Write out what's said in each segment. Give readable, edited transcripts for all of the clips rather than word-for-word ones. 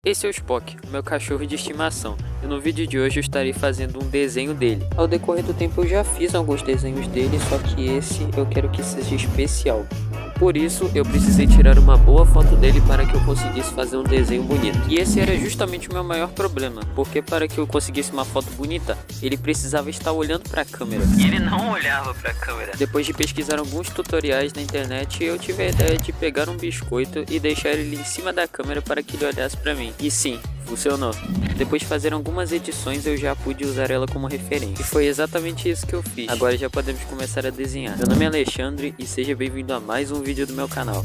Esse é o Spock, o meu cachorro de estimação, e no vídeo de hoje eu estarei fazendo um desenho dele. Ao decorrer do tempo eu já fiz alguns desenhos dele, só que esse eu quero que seja especial. Por isso eu precisei tirar uma boa foto dele para que eu conseguisse fazer um desenho bonito. E esse era justamente o meu maior problema, porque para que eu conseguisse uma foto bonita, ele precisava estar olhando para a câmera. E ele não olhava para a câmera. Depois de pesquisar alguns tutoriais na internet, eu tive a ideia de pegar um biscoito e deixar ele em cima da câmera para que ele olhasse para mim. E sim, funcionou. Depois de fazer algumas edições eu já pude usar ela como referência. E foi exatamente isso que eu fiz. Agora já podemos começar a desenhar. Meu nome é Alexandre e seja bem-vindo a mais um vídeo do meu canal.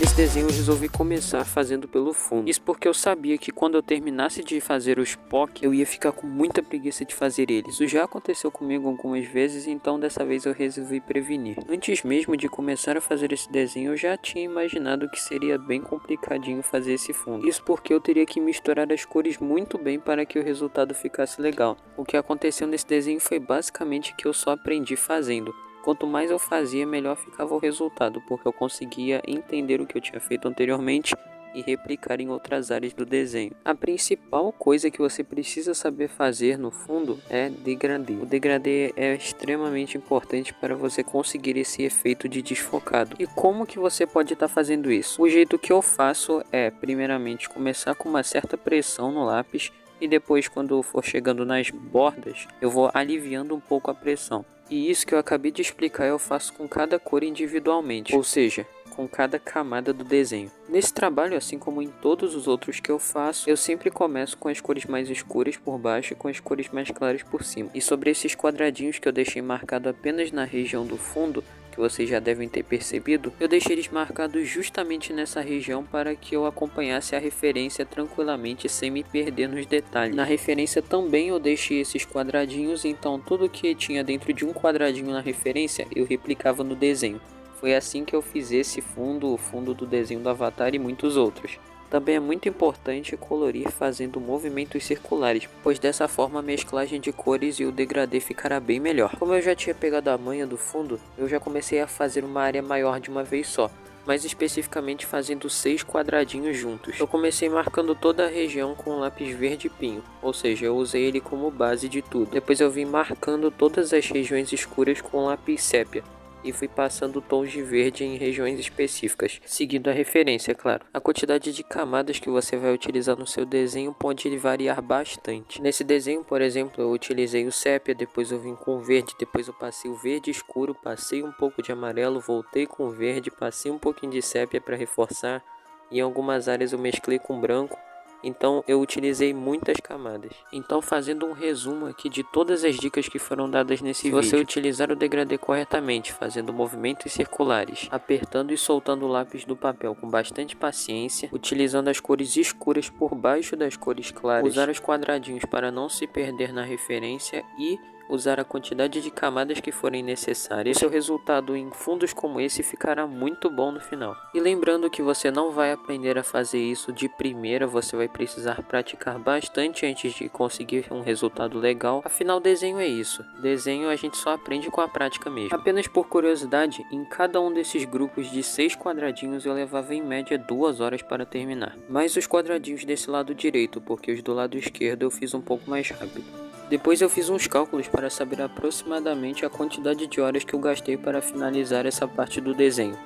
Esse desenho eu resolvi começar fazendo pelo fundo. Isso porque eu sabia que quando eu terminasse de fazer o Spock, eu ia ficar com muita preguiça de fazer eles. Isso já aconteceu comigo algumas vezes, então dessa vez eu resolvi prevenir. Antes mesmo de começar a fazer esse desenho, eu já tinha imaginado que seria bem complicadinho fazer esse fundo. Isso porque eu teria que misturar as cores muito bem para que o resultado ficasse legal. O que aconteceu nesse desenho foi basicamente que eu só aprendi fazendo. Quanto mais eu fazia, melhor ficava o resultado, porque eu conseguia entender o que eu tinha feito anteriormente e replicar em outras áreas do desenho. A principal coisa que você precisa saber fazer no fundo é degradê. O degradê é extremamente importante para você conseguir esse efeito de desfocado. E como que você pode estar fazendo isso? O jeito que eu faço é, primeiramente, começar com uma certa pressão no lápis e depois, quando for chegando nas bordas, eu vou aliviando um pouco a pressão. E isso que eu acabei de explicar eu faço com cada cor individualmente, ou seja, com cada camada do desenho. Nesse trabalho, assim como em todos os outros que eu faço, eu sempre começo com as cores mais escuras por baixo e com as cores mais claras por cima. E sobre esses quadradinhos que eu deixei marcado apenas na região do fundo, que vocês já devem ter percebido, eu deixei eles marcados justamente nessa região para que eu acompanhasse a referência tranquilamente sem me perder nos detalhes. Na referência também eu deixei esses quadradinhos, então tudo que tinha dentro de um quadradinho na referência eu replicava no desenho. Foi assim que eu fiz esse fundo, o fundo do desenho do Avatar e muitos outros. Também é muito importante colorir fazendo movimentos circulares, pois dessa forma a mesclagem de cores e o degradê ficará bem melhor. Como eu já tinha pegado a manha do fundo, eu já comecei a fazer uma área maior de uma vez só, mais especificamente fazendo 6 quadradinhos juntos. Eu comecei marcando toda a região com o lápis verde pinho, ou seja, eu usei ele como base de tudo. Depois eu vim marcando todas as regiões escuras com o lápis sépia. E fui passando tons de verde em regiões específicas, seguindo a referência, é claro. A quantidade de camadas que você vai utilizar no seu desenho pode variar bastante. Nesse desenho, por exemplo, eu utilizei o sépia, depois eu vim com o verde, depois eu passei o verde escuro, passei um pouco de amarelo, voltei com o verde, passei um pouquinho de sépia para reforçar. E em algumas áreas eu mesclei com branco. Então eu utilizei muitas camadas. Então, fazendo um resumo aqui de todas as dicas que foram dadas nesse vídeo. Se você utilizar o degradê corretamente, fazendo movimentos circulares, apertando e soltando o lápis do papel com bastante paciência, utilizando as cores escuras por baixo das cores claras, usar os quadradinhos para não se perder na referência e usar a quantidade de camadas que forem necessárias, o seu resultado em fundos como esse ficará muito bom no final. E lembrando que você não vai aprender a fazer isso de primeira, você vai precisar praticar bastante antes de conseguir um resultado legal. Afinal, desenho é isso. Desenho a gente só aprende com a prática mesmo. Apenas por curiosidade, em cada um desses grupos de 6 quadradinhos eu levava em média 2 horas para terminar. Mais os quadradinhos desse lado direito, porque os do lado esquerdo eu fiz um pouco mais rápido. Depois eu fiz uns cálculos para saber aproximadamente a quantidade de horas que eu gastei para finalizar essa parte do desenho.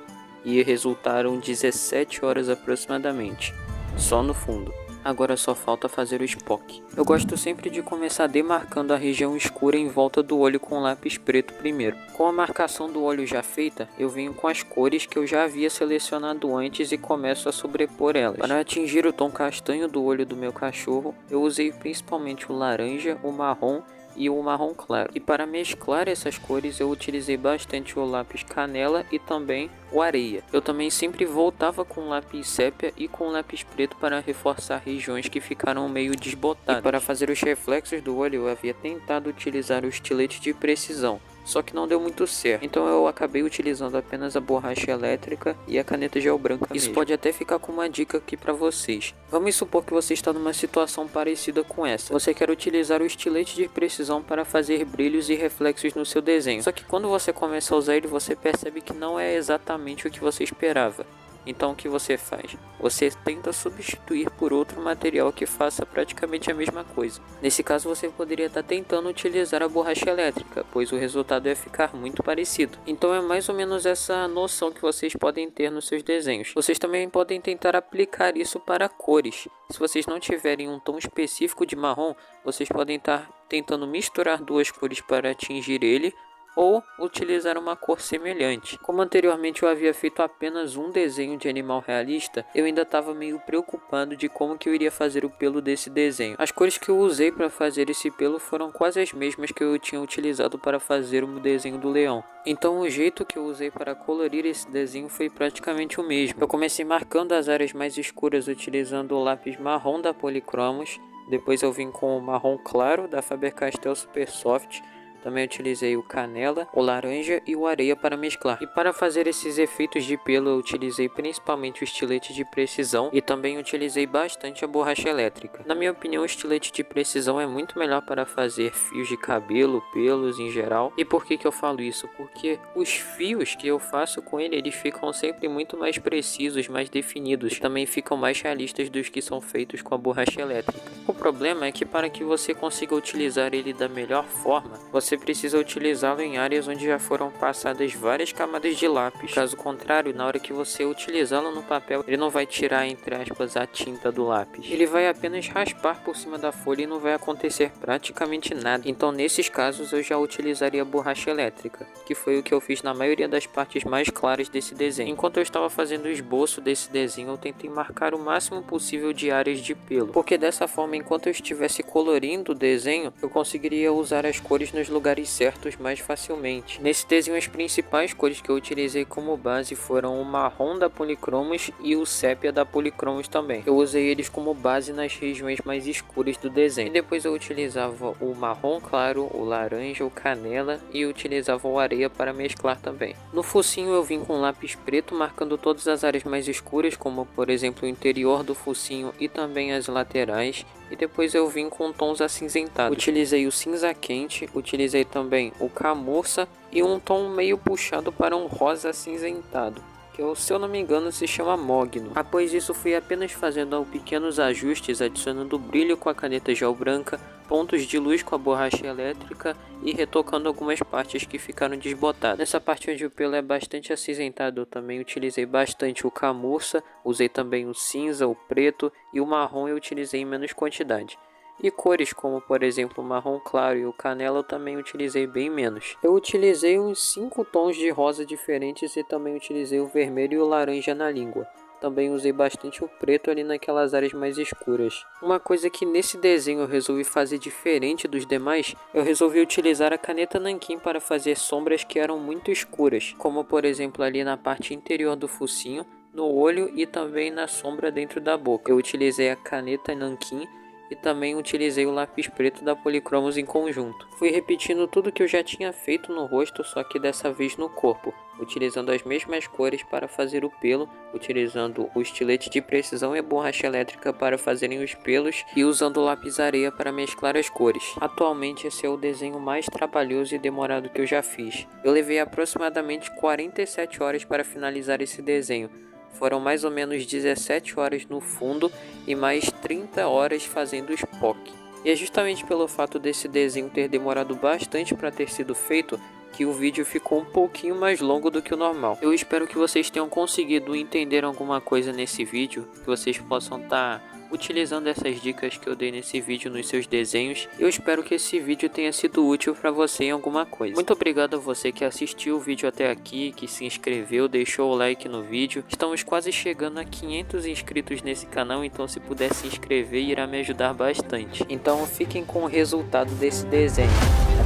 E resultaram 17 horas aproximadamente, só no fundo. Agora só falta fazer o Spock. Eu gosto sempre de começar demarcando a região escura em volta do olho com lápis preto primeiro. Com a marcação do olho já feita, eu venho com as cores que eu já havia selecionado antes e começo a sobrepor elas. Para atingir o tom castanho do olho do meu cachorro, eu usei principalmente o laranja, o marrom e o marrom claro. E para mesclar essas cores eu utilizei bastante o lápis canela e também o areia. Eu também sempre voltava com lápis sépia e com lápis preto para reforçar regiões que ficaram meio desbotadas. E para fazer os reflexos do olho eu havia tentado utilizar o estilete de precisão, só que não deu muito certo. Então eu acabei utilizando apenas a borracha elétrica e a caneta gel branca mesmo. Isso pode até ficar com uma dica aqui para vocês. Vamos supor que você está numa situação parecida com essa. Você quer utilizar o estilete de precisão para fazer brilhos e reflexos no seu desenho. Só que quando você começa a usar ele, você percebe que não é exatamente o que você esperava. Então o que você faz? Você tenta substituir por outro material que faça praticamente a mesma coisa. Nesse caso você poderia estar tentando utilizar a borracha elétrica, pois o resultado ia ficar muito parecido. Então é mais ou menos essa noção que vocês podem ter nos seus desenhos. Vocês também podem tentar aplicar isso para cores. Se vocês não tiverem um tom específico de marrom, vocês podem estar tentando misturar duas cores para atingir ele, ou utilizar uma cor semelhante. Como anteriormente eu havia feito apenas um desenho de animal realista, eu ainda estava meio preocupado de como que eu iria fazer o pelo desse desenho. As cores que eu usei para fazer esse pelo foram quase as mesmas que eu tinha utilizado para fazer o desenho do leão. Então o jeito que eu usei para colorir esse desenho foi praticamente o mesmo. Eu comecei marcando as áreas mais escuras utilizando o lápis marrom da Polychromos, depois eu vim com o marrom claro da Faber-Castell Super Soft. Também utilizei o canela, o laranja e o areia para mesclar. E para fazer esses efeitos de pelo eu utilizei principalmente o estilete de precisão e também utilizei bastante a borracha elétrica. Na minha opinião, o estilete de precisão é muito melhor para fazer fios de cabelo, pelos em geral. E por que eu falo isso? Porque os fios que eu faço com ele, eles ficam sempre muito mais precisos, mais definidos. Também ficam mais realistas dos que são feitos com a borracha elétrica. O problema é que para que você consiga utilizar ele da melhor forma, você precisa utilizá-lo em áreas onde já foram passadas várias camadas de lápis. Caso contrário, na hora que você utilizá-lo no papel, ele não vai tirar, entre aspas, a tinta do lápis. Ele vai apenas raspar por cima da folha e não vai acontecer praticamente nada. Então, nesses casos, eu já utilizaria a borracha elétrica, que foi o que eu fiz na maioria das partes mais claras desse desenho. Enquanto eu estava fazendo o esboço desse desenho, eu tentei marcar o máximo possível de áreas de pelo, porque dessa forma, enquanto eu estivesse colorindo o desenho, eu conseguiria usar as cores nos lugares certos mais facilmente. Nesse desenho, as principais cores que eu utilizei como base foram o marrom da Polychromos e o sépia da Polychromos também. Eu usei eles como base nas regiões mais escuras do desenho. E depois eu utilizava o marrom claro, o laranja, o canela e utilizava o areia para mesclar também. No focinho eu vim com lápis preto marcando todas as áreas mais escuras, como por exemplo o interior do focinho e também as laterais. E depois eu vim com tons acinzentados. Utilizei o cinza quente, utilizei também o camurça e um tom meio puxado para um rosa acinzentado, que se eu não me engano se chama mogno. Após isso fui apenas fazendo pequenos ajustes, adicionando brilho com a caneta gel branca, pontos de luz com a borracha elétrica e retocando algumas partes que ficaram desbotadas. Nessa parte onde o pelo é bastante acinzentado, eu também utilizei bastante o camurça, usei também o cinza, o preto e o marrom eu utilizei em menos quantidade. E cores como por exemplo o marrom claro e o canela eu também utilizei bem menos. Eu utilizei uns 5 tons de rosa diferentes e também utilizei o vermelho e o laranja na língua. Também usei bastante o preto ali naquelas áreas mais escuras. Uma coisa que nesse desenho eu resolvi fazer diferente dos demais, eu resolvi utilizar a caneta nanquim para fazer sombras que eram muito escuras, como por exemplo ali na parte interior do focinho, no olho e também na sombra dentro da boca. Eu utilizei a caneta nanquim e também utilizei o lápis preto da Polychromos em conjunto. Fui repetindo tudo que eu já tinha feito no rosto, só que dessa vez no corpo, utilizando as mesmas cores para fazer o pelo, utilizando o estilete de precisão e a borracha elétrica para fazerem os pelos e usando o lápis areia para mesclar as cores. Atualmente esse é o desenho mais trabalhoso e demorado que eu já fiz. Eu levei aproximadamente 47 horas para finalizar esse desenho. Foram mais ou menos 17 horas no fundo e mais 30 horas fazendo os POC. E é justamente pelo fato desse desenho ter demorado bastante para ter sido feito que o vídeo ficou um pouquinho mais longo do que o normal. Eu espero que vocês tenham conseguido entender alguma coisa nesse vídeo, que vocês possam estar utilizando essas dicas que eu dei nesse vídeo nos seus desenhos. Eu espero que esse vídeo tenha sido útil para você em alguma coisa. Muito obrigado a você que assistiu o vídeo até aqui, que se inscreveu, deixou o like no vídeo. Estamos quase chegando a 500 inscritos nesse canal, então se puder se inscrever irá me ajudar bastante. Então fiquem com o resultado desse desenho.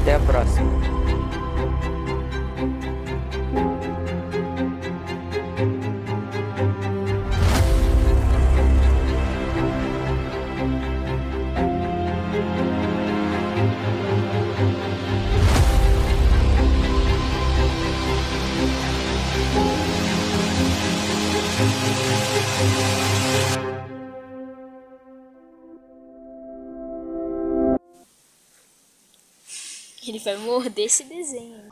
Até a próxima. Ele vai morder esse desenho.